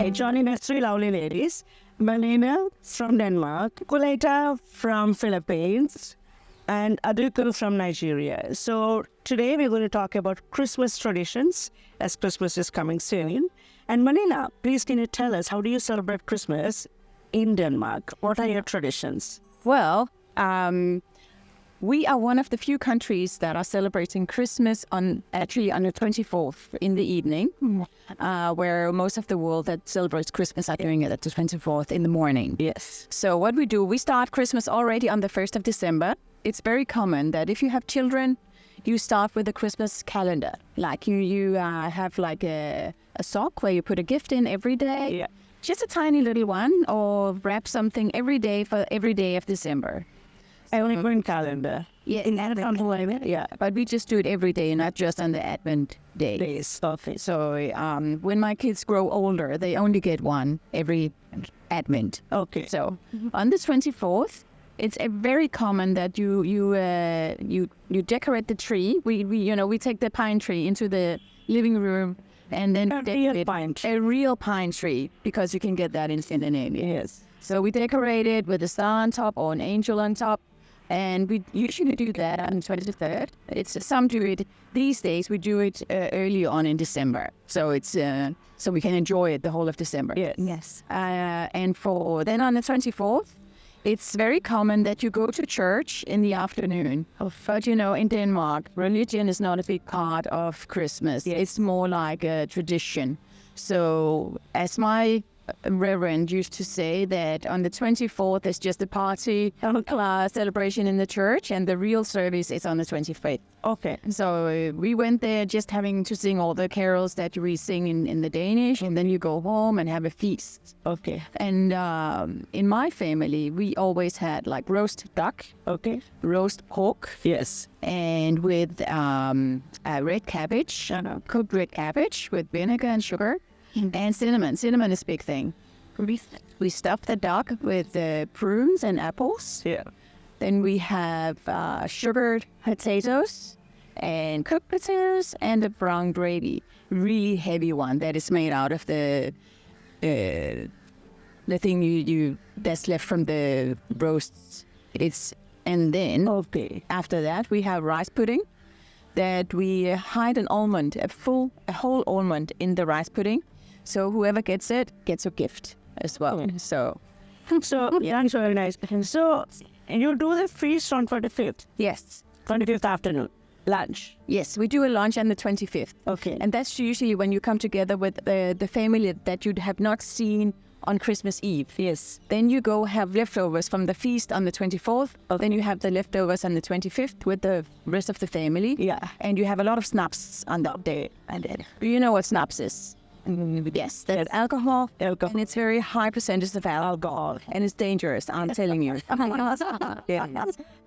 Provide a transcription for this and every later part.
today. Joining us three lovely ladies. Malene from Denmark, Coleta from Philippines, and Adaku from Nigeria. So today we're going to talk about Christmas traditions, as Christmas is coming soon. And Malene, please can you tell us, how do you celebrate Christmas in Denmark? What are your traditions? Well, we are one of the few countries that are celebrating Christmas on the 24th in the evening, where most of the world that celebrates Christmas are doing it at the 24th in the morning. Yes. So what we do, we start Christmas already on the 1st of December. It's very common that if you have children, you start with a Christmas calendar. Like you have like a sock where you put a gift in every day. Yeah. Just a tiny little one, or wrap something every day for every day of December. I only go in calendar. Yeah, in Advent. Yeah. But we just do it every day, not just on the Advent day. Days. Okay. So when my kids grow older, they only get one every Advent. Okay. So on the 24th, it's very common that you decorate the tree. We take the pine tree into the living room and then a real pine tree, because you can get that in Scandinavia. Yes. So we decorate it with a star on top or an angel on top. And we usually do that on the 23rd. Some do it these days. We do it early on in December, so it's so we can enjoy it the whole of December. Yes. And for then on the 24th, it's very common that you go to church in the afternoon. But in Denmark, religion is not a big part of Christmas. Yes. It's more like a tradition. So as my Reverend used to say, that on the 24th is just a party celebration in the church, and the real service is on the 25th. Okay. So we went there just having to sing all the carols that we sing in the Danish, and then you go home and have a feast. Okay. And in my family, we always had like roast duck, roast pork, Yes. and with a red cabbage, cooked red cabbage with vinegar and sugar. And cinnamon. Cinnamon is a big thing. We stuff the duck with prunes and apples. Yeah. Then we have sugared potatoes and cooked potatoes and a brown gravy. Really heavy one that is made out of the thing you that's left from the roasts. And then after that we have rice pudding. That we hide an almond, a whole almond in the rice pudding. So whoever gets it gets a gift as well. So that's very nice. So you do the feast on 25th? Yes. 25th afternoon, lunch? Yes, we do a lunch on the 25th. Okay. And that's usually when you come together with the family that you have not seen on Christmas Eve. Yes. Then you go have leftovers from the feast on the 24th. Then you have the leftovers on the 25th with the rest of the family. Yeah. And you have a lot of snaps on that day. And do you know what snaps is? Yes, that's alcohol. And it's very high percentage of alcohol. And it's dangerous, I'm telling you. Yeah.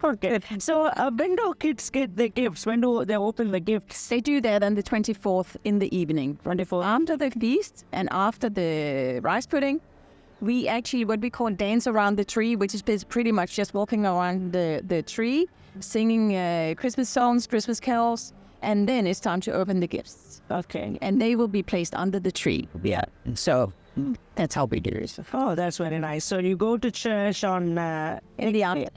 Okay. So when do kids get the gifts? When do they open the gifts? They do that on the 24th in the evening. 24th. After the feast and after the rice pudding, we actually what we call dance around the tree, which is pretty much just walking around the tree, singing Christmas songs, Christmas carols, and then it's time to open the gifts. Okay. And they will be placed under the tree. Yeah. So that's how we do it. Oh, that's very nice. So you go to church on in the afternoon.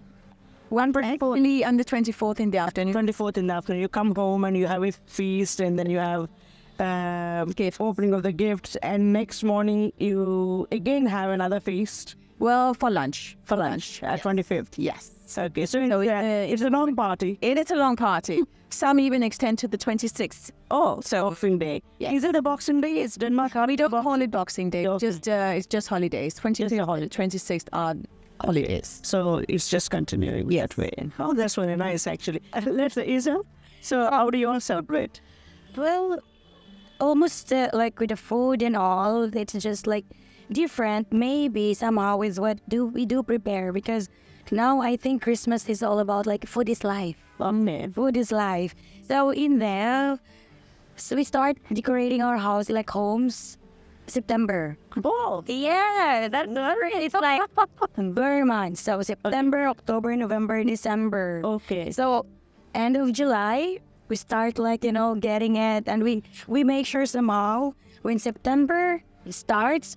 Actually, on the 24th in the afternoon. 24th in the afternoon. You come home and you have a feast, and then you have opening of the gifts, and next morning you again have another feast. Well, for lunch. At 25th. Yes. Okay, so it's a long party. It is a long party. Some even extend to the 26th. Oh, so Boxing Day. Yeah. Is it a Boxing Day? It's Denmark holiday. We don't call it Boxing Day. Okay. It's just holidays. 26th are holidays. So it's just continuing that way. Oh, that's very nice, actually. Let's say, Izah, so how do you all celebrate? Well, almost like with the food and all, it's just like different. Maybe somehow is what we do prepare, because now I think Christmas is all about like food is life. Food is life. So in there, so we start decorating our house like homes September. Oh, Yeah, that's really, it's like very months. So September, October, November, December. okay. So end of July, we start like, getting it, and we make sure somehow when September starts,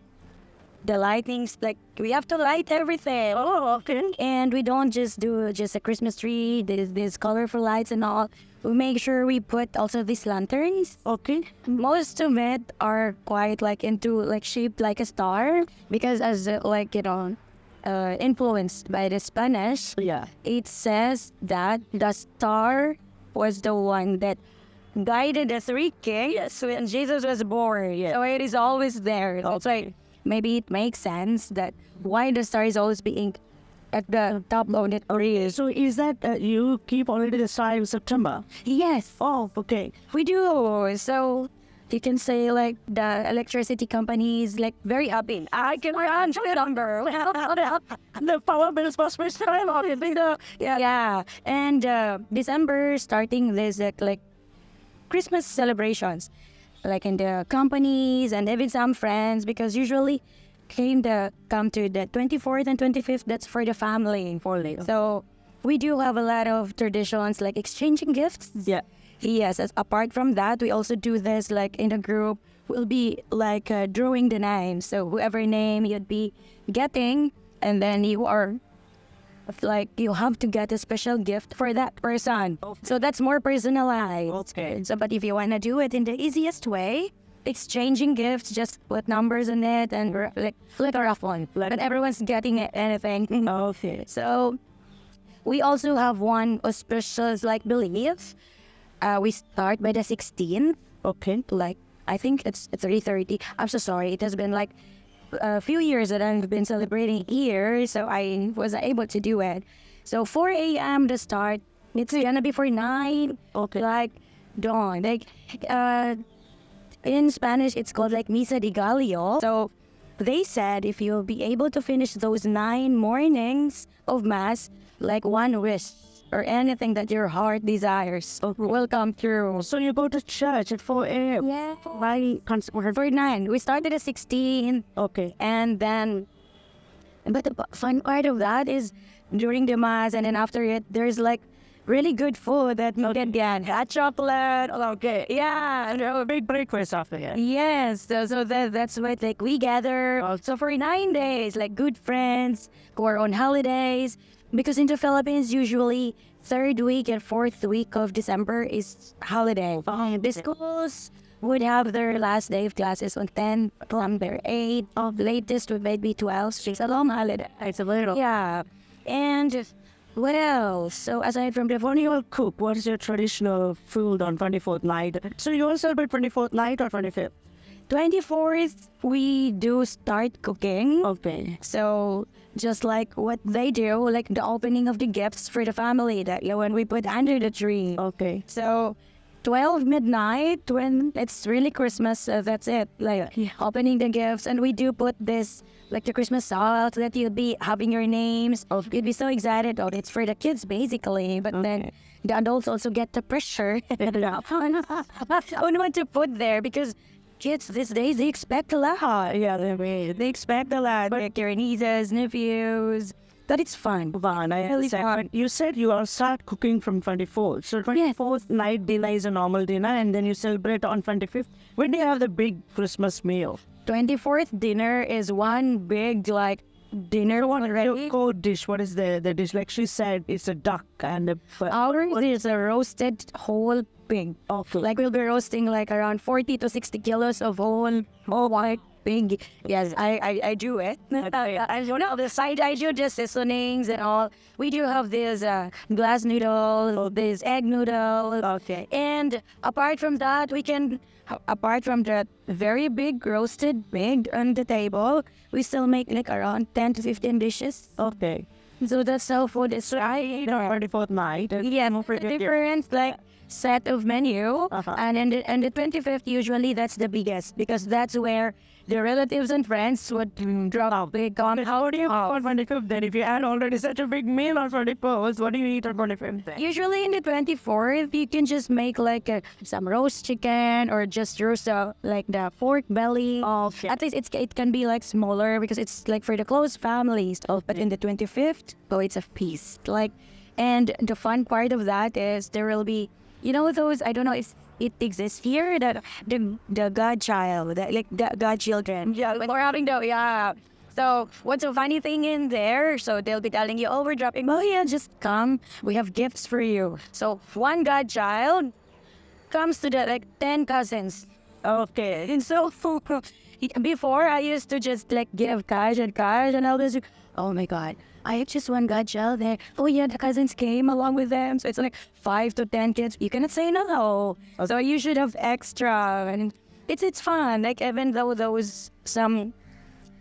the lightnings, like we have to light everything. Oh, okay. And we don't just do just a Christmas tree, this colorful lights and all. We make sure we put also these lanterns. Okay. Most of it are quite like into like shaped like a star because as like influenced by the Spanish, Yeah. it says that the star was the one that guided the three kings when Jesus was born. Yeah. So it is always there. That's why maybe it makes sense that why the star is always being at the top of the tree. So is that you keep already the star in September? Yes, Oh, okay. we do. So you can say like the electricity company is like very happy. I can run the number. The power bills must be still on it. Yeah. And December starting there's like Christmas celebrations, like in the companies and even some friends, because usually come to the 24th and 25th. That's for the family. So we do have a lot of traditions like exchanging gifts. Yeah. Yes, apart from that, we also do this like in a group. We'll be like drawing the names. So whoever name you'd be getting, and then you are like you have to get a special gift for that person. Okay. So that's more personalized. Okay. So, but if you wanna do it in the easiest way, exchanging gifts, just put numbers on it and like a rough one. But everyone's getting anything. Okay. So we also have one auspicious like belief. We start by the 16th. Okay. Like I think it's 3:30. I'm so sorry. It has been like a few years that I've been celebrating here, so I was able to do it. So 4 a.m. to start. It's gonna be for 9. Okay. Like dawn. Like in Spanish, it's called like Misa de Gallo. So they said if you'll be able to finish those 9 mornings of mass, like one wish or anything that your heart desires will come true. So you go to church at 4 a.m. Yeah. Why can't For 9. We started at 16. Okay. And then, but the fun part of that is during the mass and then after it, there's like really good food that you can get. Hot chocolate. Okay. Yeah. And you have a big breakfast after that. Yes. So that's what like we gather. So for 9 days, like good friends who are on holidays. Because in the Philippines, usually 3rd week and 4th week of December is holiday. The schools would have their last day of classes on 10, from their 8, latest would maybe 12. So it's a long holiday. It's a little. Yeah. And what else? So aside from the When you all cook, what is your traditional food on 24th night? So you all celebrate 24th night or 25th? 24th, we do start cooking. Okay. So just like what they do, like the opening of the gifts for the family that when we put under the tree. Okay. So 12 midnight when it's really Christmas, that's it. Like opening the gifts, and we do put this like the Christmas salt that you'll be having your names. You'd be so excited. Oh, it's for the kids basically, but then the adults also get the pressure on what to put there because kids these days they expect a lot. Yeah, they expect a lot. Like your nieces, nephews. But it's fun. Fun, I understand. But you said you all start cooking from 24th. So 24th night dinner is a normal dinner and then you celebrate on 25th. When do you have the big Christmas meal? 24th dinner is one big like dinner one already. Cold dish. What is the dish? Like she said, it's a duck and a... Ours is a roasted whole pig. Okay. Like we'll be roasting like around 40 to 60 kilos of whole white pig. Yes, I do it. I don't know the side. I do just seasonings and all. We do have this glass noodle, this egg noodle. Okay. And apart from that, apart from the very big roasted pig on the table, we still make like around 10 to 15 dishes. Okay. So that's how food is right. 24th night. Yeah, different like set of menu. And the 25th, usually that's the biggest because that's where the relatives and friends would drop big on. How do you on 25th then? If you had already such a big meal on 24th, what do you eat on 25th then? Usually in the 24th, you can just make like some roast chicken or just roast like the pork belly. Okay. At least it can be like smaller because it's like for the close families. But in the 25th, it's a feast. Like, and the fun part of that is there will be, those, I don't know if it exists here, that the godchild, like the godchildren. Yeah. We're having So what's the funny thing in there? So they'll be telling you, oh, we're dropping. Oh yeah, just come. We have gifts for you. So one godchild comes to the 10 cousins. Okay. And so before I used to just give cards and I'll just, oh my God, I have just one godchild there. Oh yeah, the cousins came along with them. So it's 5 to 10 kids. You cannot say no. So you should have extra. And it's fun. Even though those some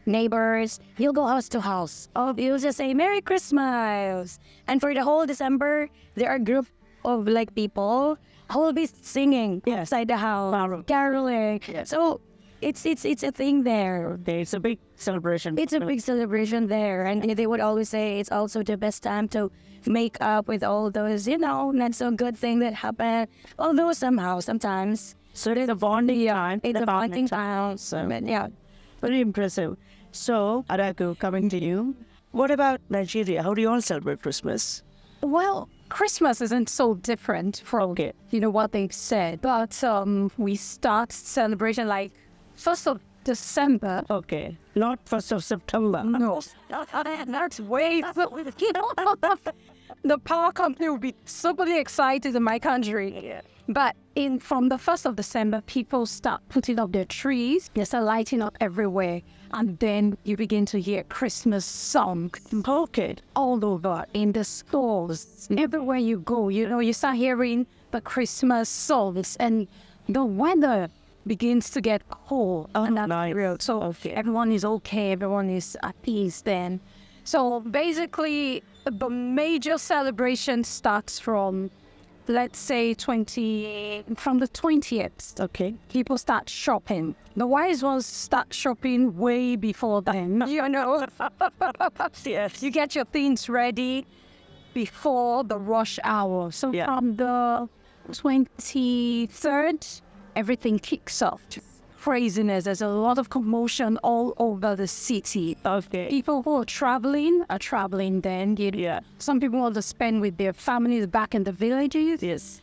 neighbors, you'll go house to house. Oh, you'll just say Merry Christmas. And for the whole December, there are a group of people who will be singing outside the house, caroling. Yes. So it's a thing there. It's a big celebration. It's a big celebration there. And they would always say it's also the best time to make up with all those, not so good thing that happened. Although sometimes. So it's a bonding time. It's a bonding time. So, yeah. Very impressive. So, Adaku, coming to you. What about Nigeria? How do you all celebrate Christmas? Well, Christmas isn't so different from what they've said, but we start celebration 1st of December. Okay, not 1st of September. No, that's way. The power company will be super excited in my country. Yeah. But from the 1st of December, people start putting up their trees. They start lighting up everywhere. And then you begin to hear Christmas songs. Okay. All over, in the stores, everywhere you go, you start hearing the Christmas songs. And the weather begins to get cold. Oh, and that's nice. real. So everyone is okay. Everyone is at peace then. So basically, the major celebration starts from, let's say, from the 20th. Okay. People start shopping. The wise ones start shopping way before then. Yes. You get your things ready before the rush hour. So from the 23rd, everything kicks off. Craziness. There's a lot of commotion all over the city. Okay. People who are traveling then. Some people want to spend with their families back in the villages. Yes.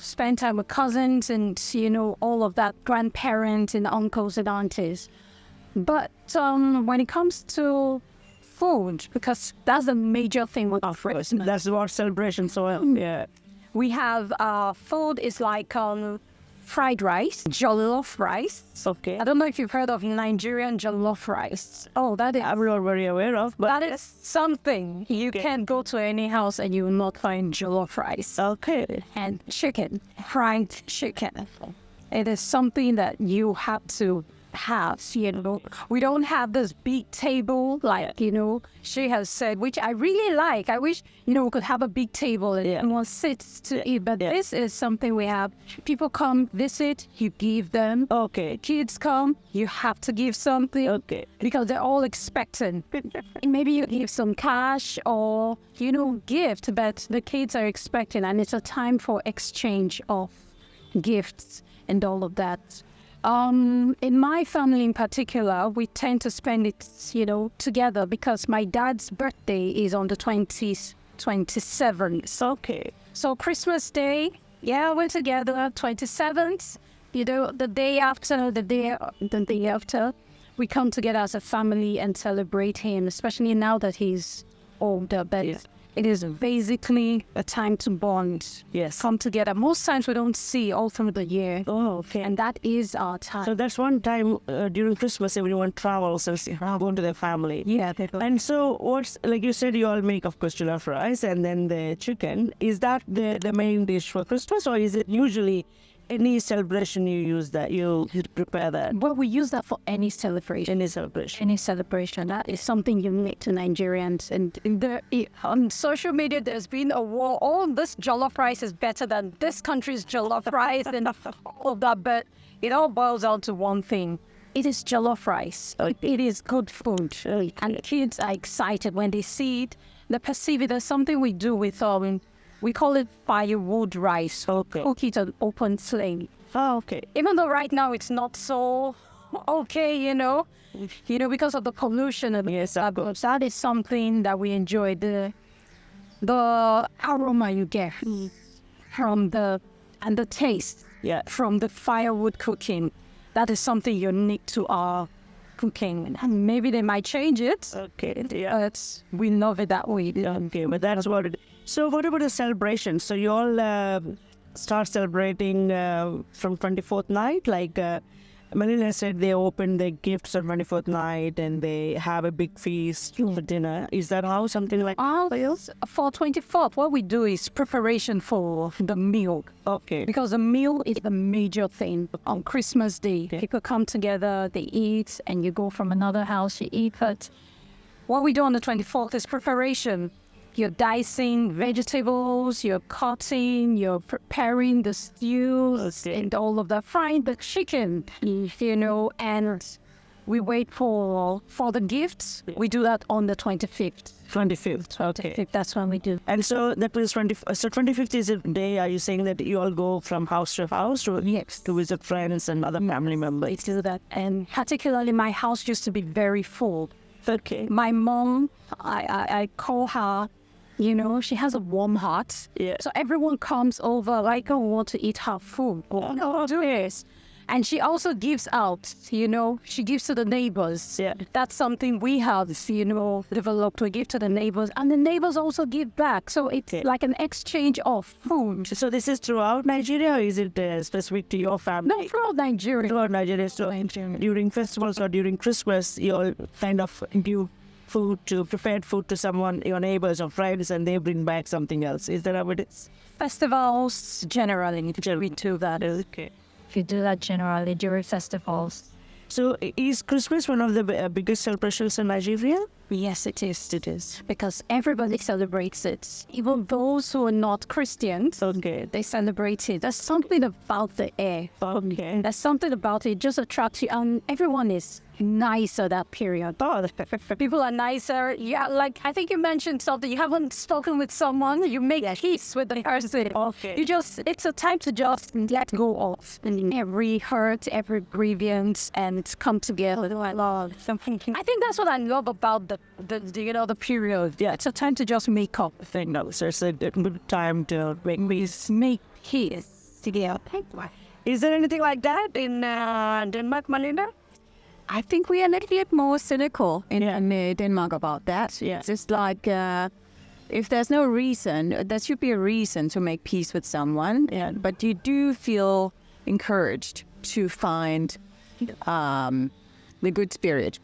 Spend time with cousins and, all of that, grandparents and uncles and aunties. But when it comes to food, because that's the major thing with Christmas. That's what celebration. So, yeah. We have food is fried rice, jollof rice. Okay. I don't know if you've heard of Nigerian jollof rice. Oh, that is... I'm not very aware of, but... That is something. You can't go to any house and you will not find jollof rice. Okay. And chicken, fried chicken. It is something that you have to have, We don't have this big table she has said, which I really like. I wish, we could have a big table and everyone sits to eat. But this is something we have. People come visit, you give them. Okay. Kids come, you have to give something. Okay. Because they're all expecting. Maybe you give some cash or, gift, but the kids are expecting. And it's a time for exchange of gifts and all of that. In my family in particular, we tend to spend it, together because my dad's birthday is on the 27th. Okay. So Christmas Day, we're together. 27th, the day after, we come together as a family and celebrate him, especially now that he's older. But it is basically a time to bond. Yes. Come together. Most times we don't see all through the year. Oh, okay. And that is our time. So that's one time during Christmas everyone travels and go to their family. Yeah, they go. And so what's, like you said, you all make, of course, jollof rice and then the chicken. Is that the main dish for Christmas, or is it usually any celebration you use that, you prepare that? Well, we use that for any celebration. Any celebration. Any celebration. That is something unique to Nigerians. And on social media, there's been a war. Oh, this jollof rice is better than this country's jollof rice and all of that. But it all boils down to one thing. It is jollof rice. It is good food. And kids are excited when they see it. They perceive it as something we do with we call it firewood rice. Okay. Cook it on open flame. Oh, okay. Even though right now it's not so okay, because of the pollution. Yes, of course. That is something that we enjoy. The aroma you get from the taste from the firewood cooking. That is something unique to our cooking. And maybe they might change it. Okay, yeah. But we love it that way. Okay, but that's what it is. So what about the celebration? So you all start celebrating from 24th night? Like Malene said, they open their gifts on 24th night and they have a big feast for dinner. Is that how something like For 24th, what we do is preparation for the meal. Okay. Because the meal is the major thing. On Christmas Day, people come together, they eat, and you go from another house, you eat. But what we do on the 24th is preparation. You're dicing vegetables, you're cutting, you're preparing the stews and all of that, frying the chicken, and we wait for the gifts. We do that on the 25th. 25th, okay. That's when we do. And so that was 25th is a day, are you saying that you all go from house to house to visit friends and other family members? We do that. And particularly my house used to be very full. Okay. My mom, I call her, she has a warm heart. Yeah. So everyone comes over, like, I want to eat her food. Do this. And she also gives out, she gives to the neighbors. Yeah. That's something we have, developed. We give to the neighbors, and the neighbors also give back. So it's like an exchange of food. So this is throughout Nigeria, or is it specific to your family? No, throughout Nigeria. Throughout Nigeria. So during festivals or during Christmas, you all kind of give prepared food to someone, your neighbors or friends, and they bring back something else. Is that how it is? Festivals, generally, we do that. Okay. We do that generally during festivals. So is Christmas one of the biggest celebrations in Nigeria? Yes, it is. It is. Because everybody celebrates it. Even those who are not Christians, they celebrate it. There's something about the air. Okay. There's something about it just attracts you. And everyone is nicer that period. Oh, people are nicer. Yeah, like I think you mentioned something. You haven't spoken with someone. You make peace with the person. Okay. It's a time to just let go of every hurt, every grievance, and come together. I love something. I think that's what I love about the period. Yeah, it's a time to just make up. I think no, so it's a good time to make peace. Make peace together. Is there anything like that in Denmark, Malene? I think we are a little bit more cynical in Denmark about that. Yeah. It's just like if there's no reason, there should be a reason to make peace with someone. Yeah. But you do feel encouraged to find the good spirit,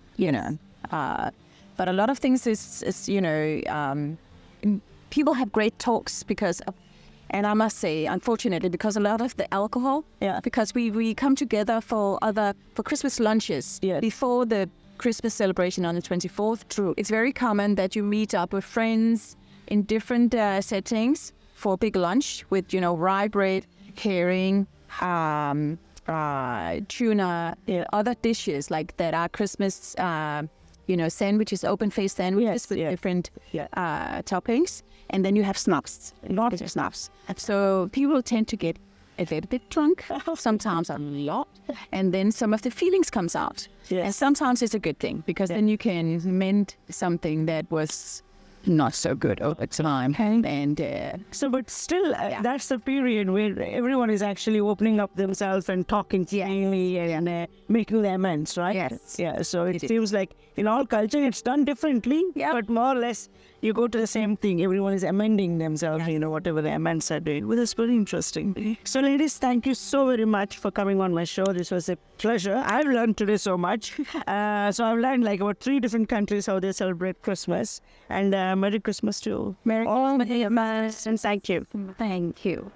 But a lot of things is people have great talks because of, and I must say, unfortunately, because a lot of the alcohol, because we come together for Christmas lunches before the Christmas celebration on the 24th. True. It's very common that you meet up with friends in different settings for a big lunch with, rye bread, herring, tuna, other dishes like that are Christmas, sandwiches, open-faced sandwiches with different toppings. And then you have schnapps, lots of schnapps. So people tend to get a little bit drunk, sometimes a lot, and then some of the feelings comes out. Yes. And sometimes it's a good thing because then you can mend something that was not so good over time. And but still, that's the period where everyone is actually opening up themselves and talking freely and making the amends, right? Yes. Yeah. So it seems like in all culture it's done differently, but more or less you go to the same thing. Everyone is amending themselves, whatever the amends are doing. Well, that's very interesting. So, ladies, thank you so very much for coming on my show. This was a pleasure. I've learned today so much. So I've learned about 3 different countries how they celebrate Christmas. And Merry Christmas to Merry Christmas and thank you. Thank you.